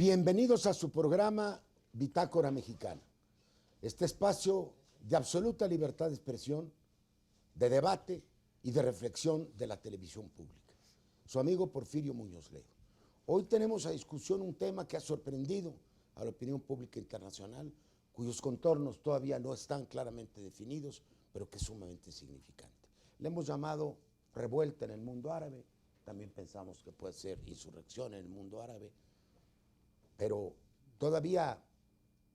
Bienvenidos a su programa Bitácora Mexicana, este espacio de absoluta libertad de expresión, de debate y de reflexión de la televisión pública. Su amigo Porfirio Muñoz Ledo. Hoy tenemos a discusión un tema que ha sorprendido a la opinión pública internacional, cuyos contornos todavía no están claramente definidos, pero que es sumamente significante. Le hemos llamado revuelta en el mundo árabe, también pensamos que puede ser insurrección en el mundo árabe, pero todavía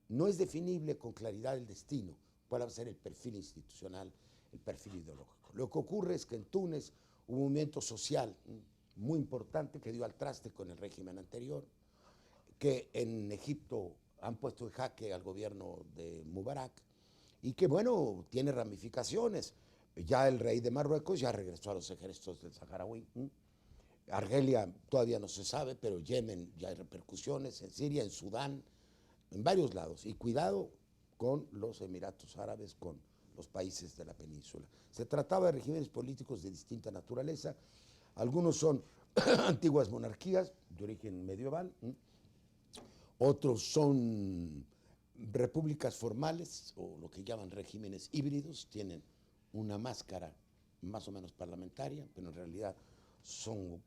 no es definible con claridad el destino, cuál va a ser el perfil institucional, el perfil ideológico. Lo que ocurre es que en Túnez hubo un movimiento social muy importante que dio al traste con el régimen anterior, que en Egipto han puesto en jaque al gobierno de Mubarak y que, bueno, tiene ramificaciones. Ya el rey de Marruecos ya regresó a los ejércitos del saharaui. Argelia todavía no se sabe, pero Yemen ya hay repercusiones, en Siria, en Sudán, en varios lados. Y cuidado con los Emiratos Árabes, con los países de la península. Se trataba de regímenes políticos de distinta naturaleza. Algunos son antiguas monarquías de origen medieval, otros son repúblicas formales o lo que llaman regímenes híbridos, tienen una máscara más o menos parlamentaria, pero en realidad son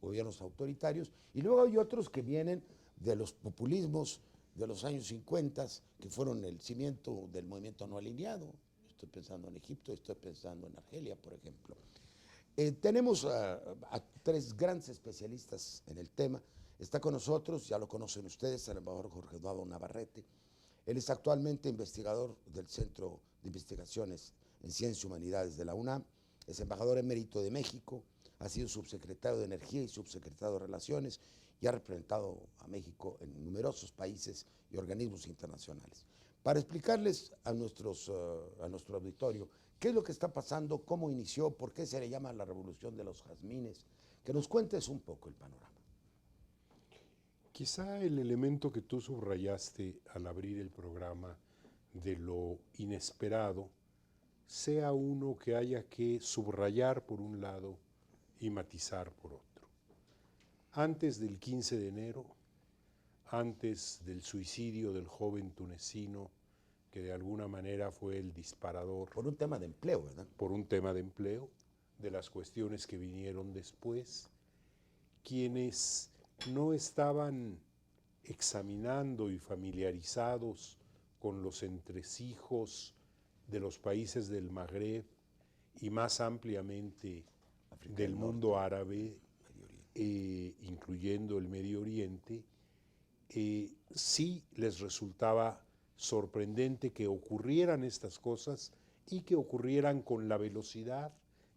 gobiernos autoritarios, y luego hay otros que vienen de los populismos de los años 50, que fueron el cimiento del movimiento no alineado. Estoy pensando en Egipto, estoy pensando en Argelia, por ejemplo. Tenemos a tres grandes especialistas en el tema. Está con nosotros, ya lo conocen ustedes, el embajador Jorge Eduardo Navarrete. Él es actualmente investigador del Centro de Investigaciones en Ciencias y Humanidades de la UNAM, es embajador emérito de México, ha sido subsecretario de Energía y subsecretario de Relaciones y ha representado a México en numerosos países y organismos internacionales. Para explicarles a nuestro auditorio qué es lo que está pasando, cómo inició, por qué se le llama la revolución de los jazmines, que nos cuentes un poco el panorama. Quizá el elemento que tú subrayaste al abrir el programa de lo inesperado sea uno que haya que subrayar por un lado y matizar por otro. Antes del 15 de enero, antes del suicidio del joven tunecino, que de alguna manera fue el disparador. Por un tema de empleo, ¿verdad? Por un tema de empleo, de las cuestiones que vinieron después, quienes no estaban examinando y familiarizados con los entresijos de los países del Magreb y más ampliamente África del mundo árabe, incluyendo el Medio Oriente, sí les resultaba sorprendente que ocurrieran estas cosas y que ocurrieran con la velocidad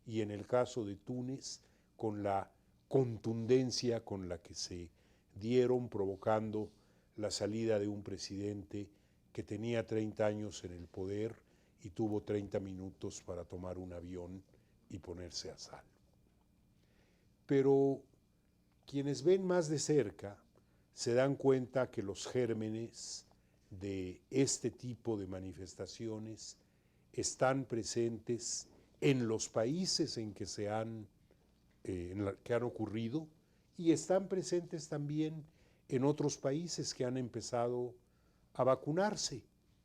y, en el caso de Túnez, con la contundencia con la que se dieron, provocando la salida de un presidente que tenía 30 años en el poder y tuvo 30 minutos para tomar un avión y ponerse a salvo. Pero quienes ven más de cerca se dan cuenta que los gérmenes de este tipo de manifestaciones están presentes en los países en que que han ocurrido, y están presentes también en otros países que han empezado a vacunarse.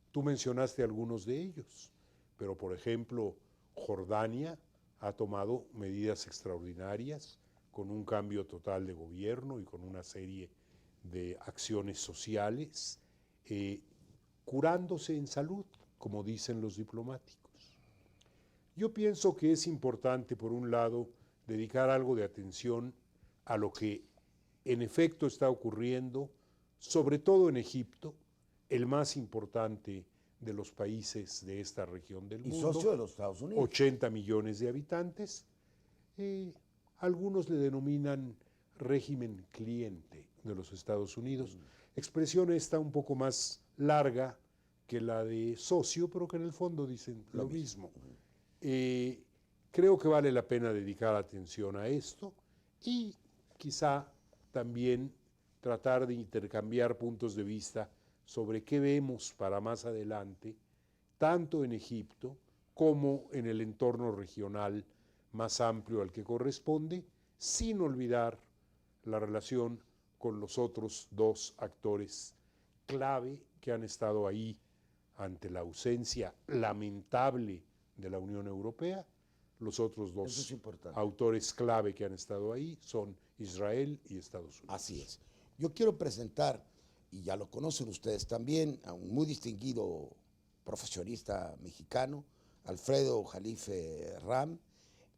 Tú mencionaste algunos de ellos, pero por ejemplo, Jordania ha tomado medidas extraordinarias con un cambio total de gobierno y con una serie de acciones sociales, curándose en salud, como dicen los diplomáticos. Yo pienso que es importante, por un lado, dedicar algo de atención a lo que en efecto está ocurriendo, sobre todo en Egipto, el más importante de los países de esta región del mundo. Y socio de los Estados Unidos. 80 millones de habitantes. Algunos le denominan régimen cliente de los Estados Unidos. Expresión esta un poco más larga que la de socio, pero que en el fondo dicen lo mismo. Creo que vale la pena dedicar atención a esto y quizá también tratar de intercambiar puntos de vista sobre qué vemos para más adelante, tanto en Egipto como en el entorno regional más amplio al que corresponde, sin olvidar la relación con los otros dos actores clave que han estado ahí ante la ausencia lamentable de la Unión Europea. Los otros Eso es dos importante. autores clave que han estado ahí son Israel y Estados Unidos. Así es. Yo quiero presentar, y ya lo conocen ustedes también, a un muy distinguido profesionista mexicano, Alfredo Jalife Ram.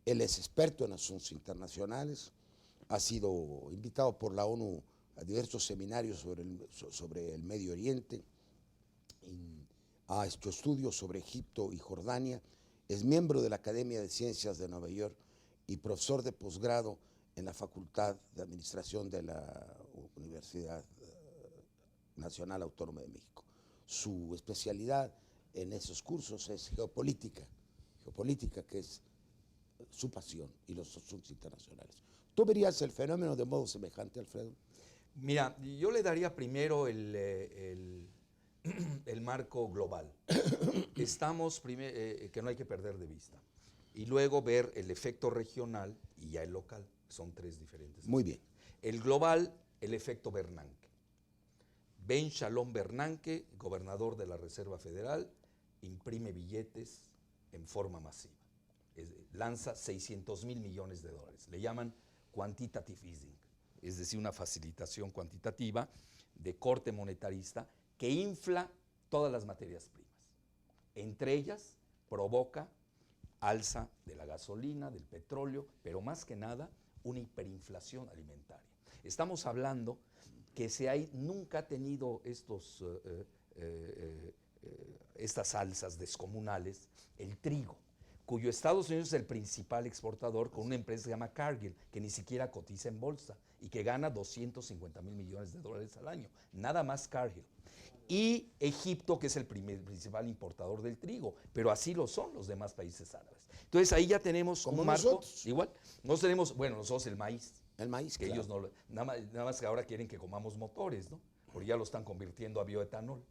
Él es experto en asuntos internacionales, ha sido invitado por la ONU a diversos seminarios sobre el Medio Oriente, ha hecho estudios sobre Egipto y Jordania, es miembro de la Academia de Ciencias de Nueva York y profesor de posgrado en la Facultad de Administración de la Universidad Nacional Autónoma de México. Su especialidad en esos cursos es geopolítica, que es su pasión, y los asuntos internacionales. ¿Tú verías el fenómeno de modo semejante, Alfredo? Mira, yo le daría primero el marco global. Estamos, que no hay que perder de vista. Y luego ver el efecto regional y ya el local. Son tres diferentes. Muy bien. El global, el efecto Bernanke. Ben Shalom Bernanke, gobernador de la Reserva Federal, imprime billetes en forma masiva. Lanza 600,000 millones de dólares. Le llaman quantitative easing, es decir, una facilitación cuantitativa de corte monetarista que infla todas las materias primas. Entre ellas provoca alza de la gasolina, del petróleo, pero más que nada una hiperinflación alimentaria. Estamos hablando que nunca ha tenido estas alzas descomunales el trigo, cuyo Estados Unidos es el principal exportador, con una empresa que se llama Cargill, que ni siquiera cotiza en bolsa y que gana 250,000 millones de dólares al año, nada más Cargill. Y Egipto, que es el principal importador del trigo, pero así lo son los demás países árabes. Entonces ahí ya tenemos como un marco, nosotros. igual, nosotros tenemos, bueno, nosotros el maíz. El maíz, Que claro. ellos no, nada más que ahora quieren que comamos motores, ¿no? Porque ya lo están convirtiendo a bioetanol.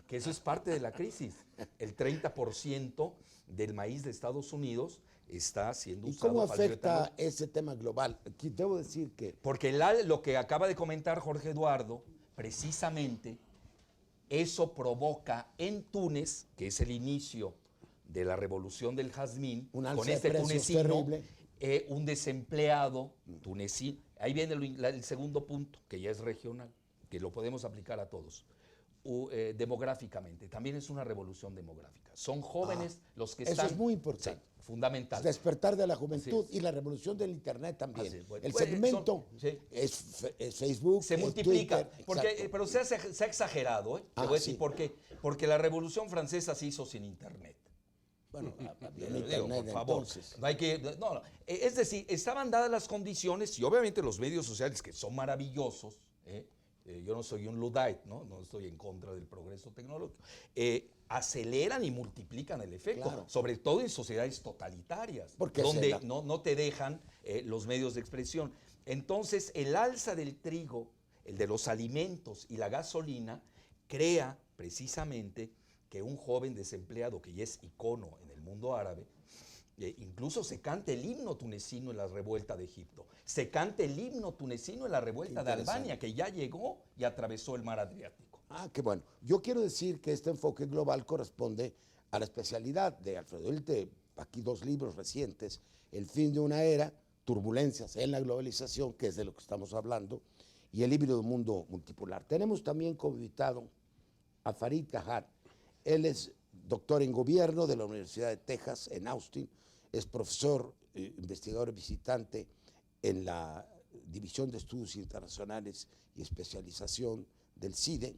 Que eso es parte de la crisis. El 30% del maíz de Estados Unidos está siendo ¿Y usado cómo para el afecta bioetanol. ese tema global? Aquí debo decir que Porque lo que acaba de comentar Jorge Eduardo, precisamente, eso provoca en Túnez, que es el inicio de la revolución del jazmín, Un alza con de este precios tunecino, terrible. un desempleado tunecino. Ahí viene el segundo punto, que ya es regional, que lo podemos aplicar a todos. Demográficamente, también es una revolución demográfica. Son jóvenes los que eso están... es muy importante. Sí, fundamental. el despertar de la juventud Así es. y la revolución del Internet también. Así es, bueno, el pues, segmento sí. es Facebook, Se es multiplica, Twitter, pero se ha exagerado, ¿eh? Te voy a decir sí. por qué. Porque la Revolución Francesa se hizo sin Internet. Bueno, había Digo, Internet por favor. entonces. No hay que, no. Es decir, estaban dadas las condiciones y obviamente los medios sociales, que son maravillosos, yo no soy un Luddite, no estoy en contra del progreso tecnológico, aceleran y multiplican el efecto, Claro. sobre todo en sociedades totalitarias, Porque donde no te dejan los medios de expresión. Entonces, el alza del trigo, el de los alimentos y la gasolina, crea precisamente que un joven desempleado, que ya es icono en el mundo árabe, incluso se canta el himno tunecino en la revuelta de Egipto, se canta el himno tunecino en la revuelta de Albania, que ya llegó y atravesó el mar Adriático. Qué bueno. Yo quiero decir que este enfoque global corresponde a la especialidad de Alfredo. Él aquí 2 libros recientes, El fin de una era, Turbulencias en la globalización, que es de lo que estamos hablando, y el híbrido mundo multipolar. Tenemos también como invitado a Farid Kahar. Él es doctor en gobierno de la Universidad de Texas en Austin, es profesor, investigador visitante en la División de Estudios Internacionales y Especialización del CIDE,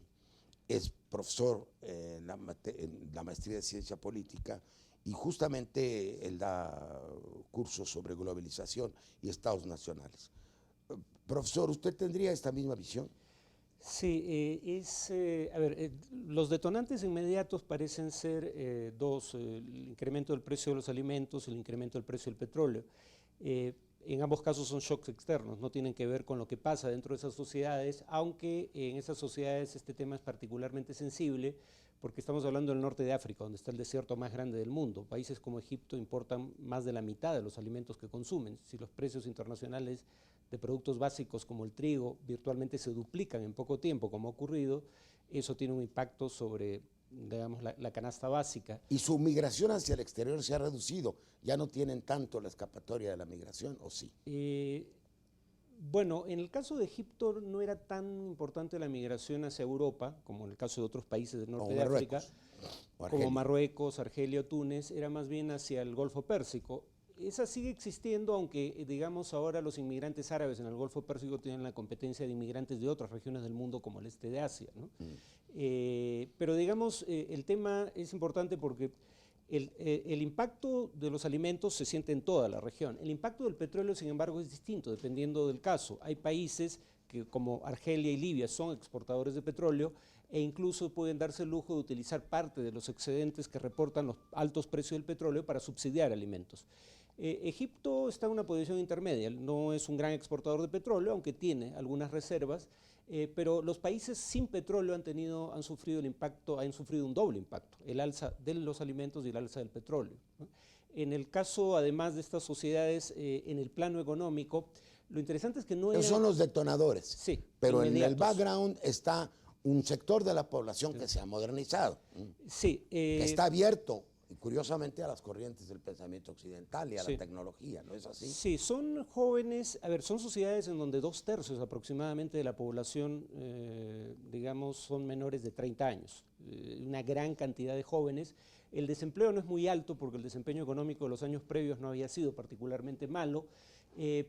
es profesor en la maestría de Ciencia Política y justamente él da cursos sobre globalización y estados nacionales. Profesor, ¿usted tendría esta misma visión? Sí, los detonantes inmediatos parecen ser dos: el incremento del precio de los alimentos, el incremento del precio del petróleo. En ambos casos son shocks externos, no tienen que ver con lo que pasa dentro de esas sociedades, aunque en esas sociedades este tema es particularmente sensible porque estamos hablando del norte de África, donde está el desierto más grande del mundo. Países como Egipto importan más de la mitad de los alimentos que consumen. Si los precios internacionales de productos básicos como el trigo virtualmente se duplican en poco tiempo, como ha ocurrido, eso tiene un impacto sobre, digamos, la canasta básica. Y su migración hacia el exterior se ha reducido. Ya no tienen tanto la escapatoria de la migración, ¿o sí? Bueno, en el caso de Egipto no era tan importante la migración hacia Europa, como en el caso de otros países del norte de África, como Marruecos, Argelia o Túnez, era más bien hacia el Golfo Pérsico. Esa sigue existiendo, aunque digamos ahora los inmigrantes árabes en el Golfo Pérsico tienen la competencia de inmigrantes de otras regiones del mundo como el este de Asia, ¿no? Pero digamos, el tema es importante porque el impacto de los alimentos se siente en toda la región. El impacto del petróleo, sin embargo, es distinto dependiendo del caso. Hay países que, como Argelia y Libia, son exportadores de petróleo e incluso pueden darse el lujo de utilizar parte de los excedentes que reportan los altos precios del petróleo para subsidiar alimentos. Egipto está en una posición intermedia, no es un gran exportador de petróleo, aunque tiene algunas reservas, pero los países sin petróleo han sufrido un doble impacto, el alza de los alimentos y el alza del petróleo, ¿no? En el caso, además de estas sociedades, en el plano económico, lo interesante es que no Esos son los detonadores. Sí, pero en el inmediatos. background está un sector de la población que se ha modernizado, Sí, que está abierto, y curiosamente, a las corrientes del pensamiento occidental y a Sí. la tecnología, ¿no es así? Sí, son jóvenes, a ver, son sociedades en donde 2/3 aproximadamente de la población, digamos, son menores de 30 años, una gran cantidad de jóvenes. El desempleo no es muy alto porque el desempeño económico de los años previos no había sido particularmente malo,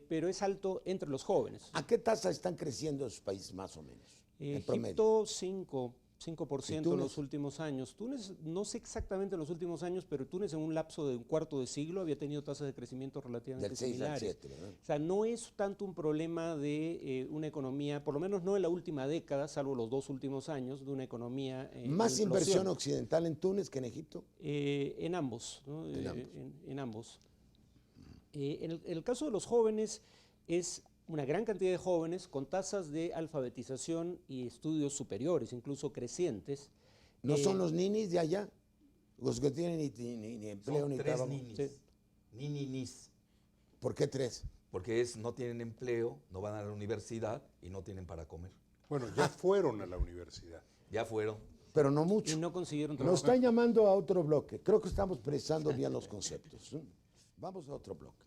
pero es alto entre los jóvenes. ¿A qué tasa están creciendo esos países más o menos? En promedio. Egipto 5% en Túnez? los últimos años. Túnez, no sé exactamente en los últimos años, pero Túnez en un lapso de un cuarto de siglo había tenido tasas de crecimiento relativamente Del 6 al similares. 7, ¿verdad? O sea, no es tanto un problema de una economía, por lo menos no en la última década, salvo los 2 últimos años, de una economía ¿Más en inversión implosión. occidental en Túnez que en Egipto? En ambos, ¿no? En ambos. En ambos. En el caso de los jóvenes, es una gran cantidad de jóvenes con tasas de alfabetización y estudios superiores, incluso crecientes. ¿No son los ninis de allá? Los que tienen ni empleo Son ni 3 trabajo. ninis. Sí. Ninis. ¿Por qué 3? Porque no tienen empleo, no van a la universidad y no tienen para comer. Bueno, ya fueron a la universidad. Ya fueron. Pero no mucho. Y no consiguieron Nos trabajo. están llamando a otro bloque. Creo que estamos precisando bien los conceptos. Vamos a otro bloque.